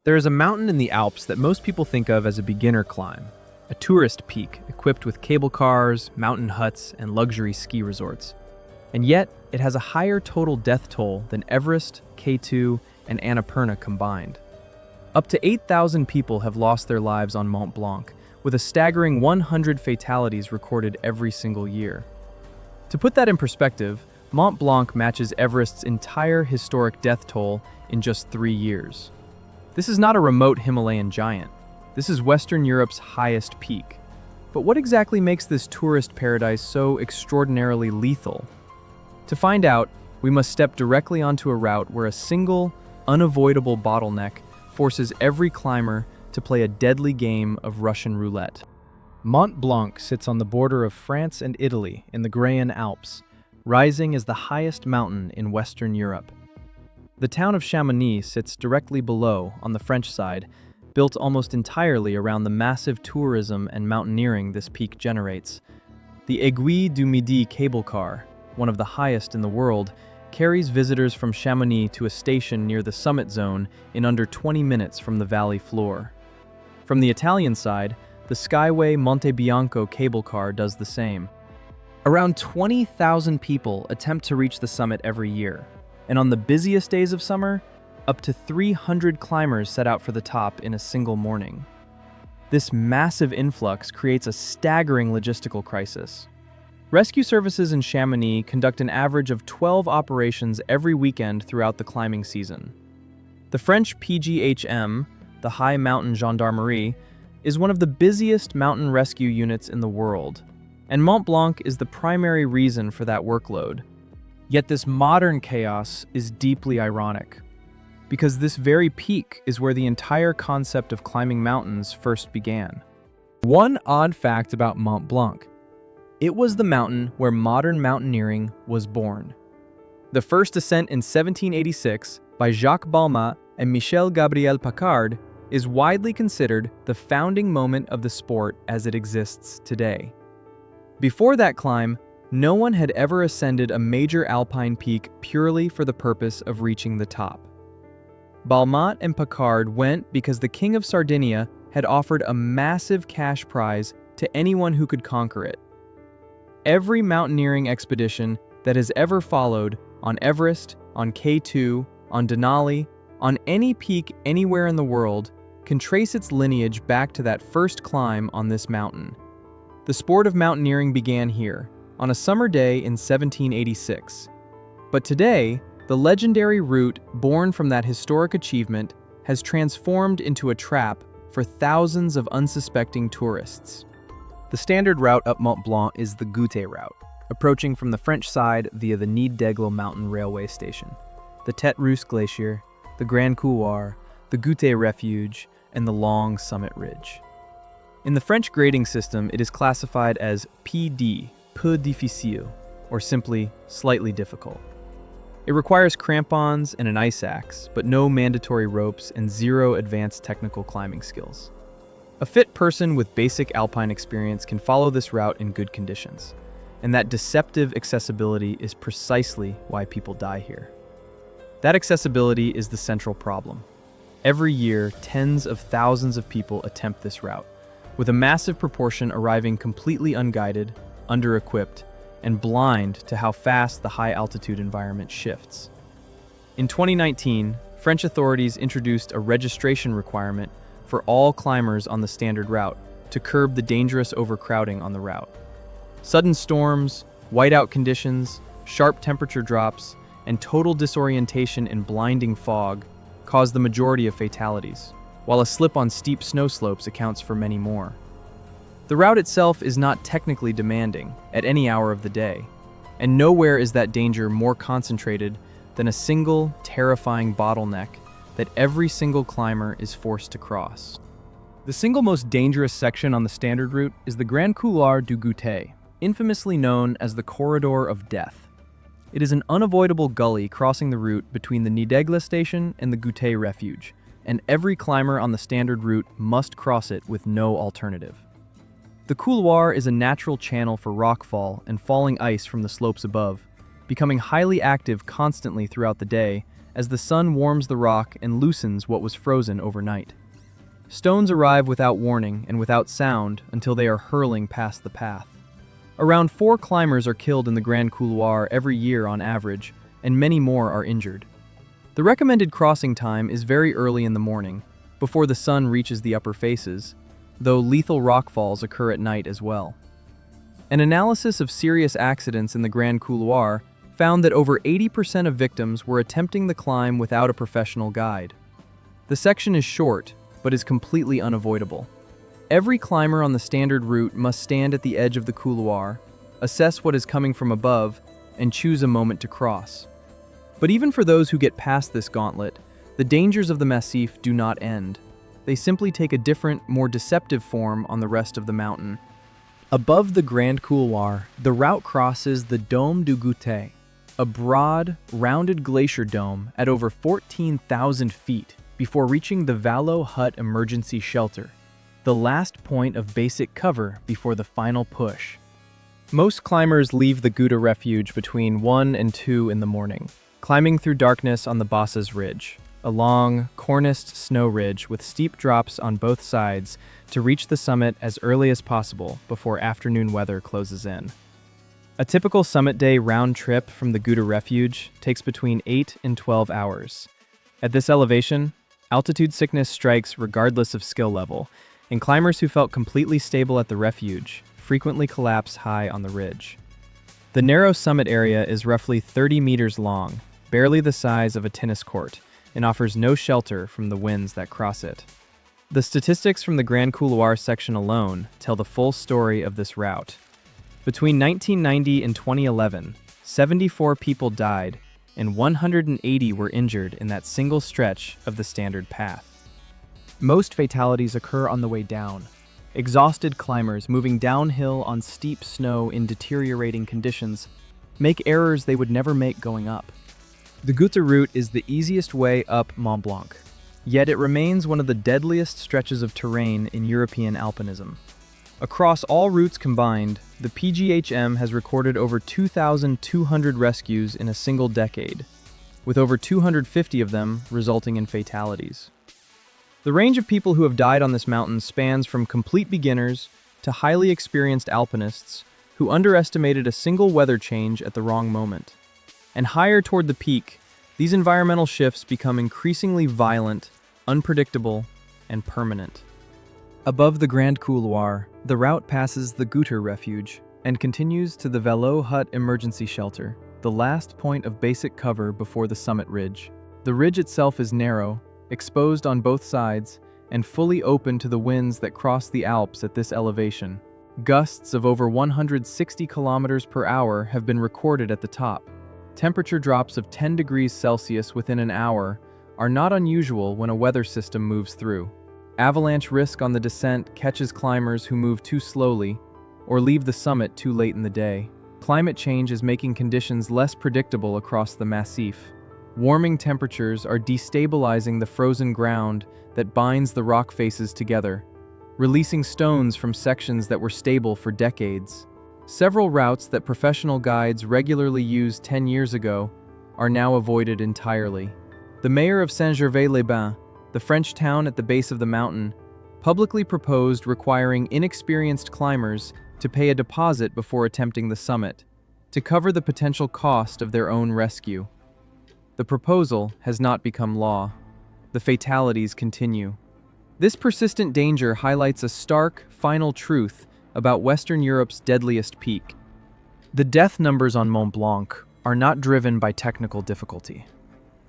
There is a mountain in the Alps that most people think of as a beginner climb, a tourist peak equipped with cable cars, mountain huts, and luxury ski resorts. And yet, it has a higher total death toll than Everest, K2, and Annapurna combined. Up to 8,000 people have lost their lives on Mont Blanc, with a staggering 100 fatalities recorded every single year. To put that in perspective, Mont Blanc matches Everest's entire historic death toll in just 3 years. This is not a remote Himalayan giant. This is Western Europe's highest peak. But what exactly makes this tourist paradise so extraordinarily lethal? To find out, we must step directly onto a route where a single, unavoidable bottleneck forces every climber to play a deadly game of Russian roulette. Mont Blanc sits on the border of France and Italy in the Grampian Alps, rising as the highest mountain in Western Europe. The town of Chamonix sits directly below on the French side, built almost entirely around the massive tourism and mountaineering this peak generates. The Aiguille du Midi cable car, one of the highest in the world, carries visitors from Chamonix to a station near the summit zone in under 20 minutes from the valley floor. From the Italian side, the Skyway Monte Bianco cable car does the same. Around 20,000 people attempt to reach the summit every year, and on the busiest days of summer, up to 300 climbers set out for the top in a single morning. This massive influx creates a staggering logistical crisis. Rescue services in Chamonix conduct an average of 12 operations every weekend throughout the climbing season. The French PGHM, the High Mountain Gendarmerie, is one of the busiest mountain rescue units in the world, and Mont Blanc is the primary reason for that workload. Yet this modern chaos is deeply ironic, because this very peak is where the entire concept of climbing mountains first began. One odd fact about Mont Blanc: it was the mountain where modern mountaineering was born. The first ascent in 1786 by Jacques Balmat and Michel Gabriel Pacard is widely considered the founding moment of the sport as it exists today. Before that climb, no one had ever ascended a major alpine peak purely for the purpose of reaching the top. Balmat and Pacard went because the King of Sardinia had offered a massive cash prize to anyone who could conquer it. Every mountaineering expedition that has ever followed, on Everest, on K2, on Denali, on any peak anywhere in the world, can trace its lineage back to that first climb on this mountain. The sport of mountaineering began here, on a summer day in 1786. But today, the legendary route born from that historic achievement has transformed into a trap for thousands of unsuspecting tourists. The standard route up Mont Blanc is the Goûter route, approaching from the French side via the Nid d'Aigle mountain railway station, the Tête Rousse Glacier, the Grand Couloir, the Goûter Refuge, and the long summit ridge. In the French grading system, it is classified as PD, peu difficile, or simply slightly difficult. It requires crampons and an ice axe, but no mandatory ropes and zero advanced technical climbing skills. A fit person with basic alpine experience can follow this route in good conditions, and that deceptive accessibility is precisely why people die here. That accessibility is the central problem. Every year, tens of thousands of people attempt this route, with a massive proportion arriving completely unguided, under-equipped, and blind to how fast the high-altitude environment shifts. In 2019, French authorities introduced a registration requirement for all climbers on the standard route to curb the dangerous overcrowding on the route. Sudden storms, whiteout conditions, sharp temperature drops, and total disorientation in blinding fog cause the majority of fatalities, while a slip on steep snow slopes accounts for many more. The route itself is not technically demanding at any hour of the day, and nowhere is that danger more concentrated than a single, terrifying bottleneck that every single climber is forced to cross. The single most dangerous section on the standard route is the Grand Couloir du Goûter, infamously known as the Corridor of Death. It is an unavoidable gully crossing the route between the Nid d'Aigle station and the Goûter Refuge, and every climber on the standard route must cross it with no alternative. The couloir is a natural channel for rockfall and falling ice from the slopes above, becoming highly active constantly throughout the day as the sun warms the rock and loosens what was frozen overnight. Stones arrive without warning and without sound until they are hurling past the path. Around 4 climbers are killed in the Grand Couloir every year on average, and many more are injured. The recommended crossing time is very early in the morning, before the sun reaches the upper faces, though lethal rockfalls occur at night as well. An analysis of serious accidents in the Grand Couloir found that over 80% of victims were attempting the climb without a professional guide. The section is short, but is completely unavoidable. Every climber on the standard route must stand at the edge of the couloir, assess what is coming from above, and choose a moment to cross. But even for those who get past this gauntlet, the dangers of the massif do not end. They simply take a different, more deceptive form on the rest of the mountain. Above the Grand Couloir, the route crosses the Dôme du Goûter, a broad, rounded glacier dome at over 14,000 feet before reaching the Valo Hut Emergency Shelter, the last point of basic cover before the final push. Most climbers leave the Gouta Refuge between 1 and 2 in the morning, climbing through darkness on the Bosses Ridge, a long, corniced snow ridge with steep drops on both sides to reach the summit as early as possible before afternoon weather closes in. A typical summit day round trip from the Gouta Refuge takes between 8 and 12 hours. At this elevation, altitude sickness strikes regardless of skill level, and climbers who felt completely stable at the refuge frequently collapse high on the ridge. The narrow summit area is roughly 30 meters long, barely the size of a tennis court, and offers no shelter from the winds that cross it. The statistics from the Grand Couloir section alone tell the full story of this route. Between 1990 and 2011, 74 people died and 180 were injured in that single stretch of the standard path. Most fatalities occur on the way down. Exhausted climbers moving downhill on steep snow in deteriorating conditions make errors they would never make going up. The Gouta route is the easiest way up Mont Blanc, yet it remains one of the deadliest stretches of terrain in European alpinism. Across all routes combined, the PGHM has recorded over 2,200 rescues in a single decade, with over 250 of them resulting in fatalities. The range of people who have died on this mountain spans from complete beginners to highly experienced alpinists who underestimated a single weather change at the wrong moment. And higher toward the peak, these environmental shifts become increasingly violent, unpredictable, and permanent. Above the Grand Couloir, the route passes the Gouta Refuge and continues to the Valo Hut Emergency Shelter, the last point of basic cover before the summit ridge. The ridge itself is narrow, exposed on both sides, and fully open to the winds that cross the Alps at this elevation. Gusts of over 160 kilometers per hour have been recorded at the top. Temperature drops of 10 degrees Celsius within an hour are not unusual when a weather system moves through. Avalanche risk on the descent catches climbers who move too slowly or leave the summit too late in the day. Climate change is making conditions less predictable across the massif. Warming temperatures are destabilizing the frozen ground that binds the rock faces together, releasing stones from sections that were stable for decades. Several routes that professional guides regularly used 10 years ago are now avoided entirely. The mayor of Saint-Gervais-les-Bains, the French town at the base of the mountain, publicly proposed requiring inexperienced climbers to pay a deposit before attempting the summit, to cover the potential cost of their own rescue. The proposal has not become law. The fatalities continue. This persistent danger highlights a stark, final truth about Western Europe's deadliest peak. The death numbers on Mont Blanc are not driven by technical difficulty.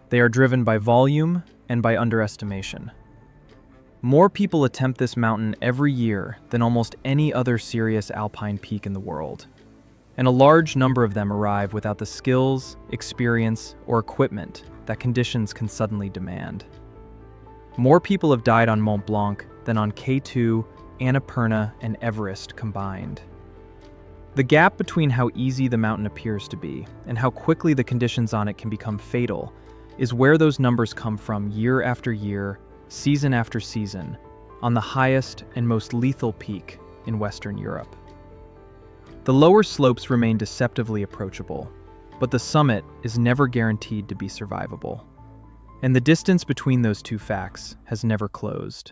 They are driven by volume and by underestimation. More people attempt this mountain every year than almost any other serious alpine peak in the world, and a large number of them arrive without the skills, experience, or equipment that conditions can suddenly demand. More people have died on Mont Blanc than on K2, Annapurna, and Everest combined. The gap between how easy the mountain appears to be and how quickly the conditions on it can become fatal is where those numbers come from year after year, season after season, on the highest and most lethal peak in Western Europe. The lower slopes remain deceptively approachable, but the summit is never guaranteed to be survivable. And the distance between those two facts has never closed.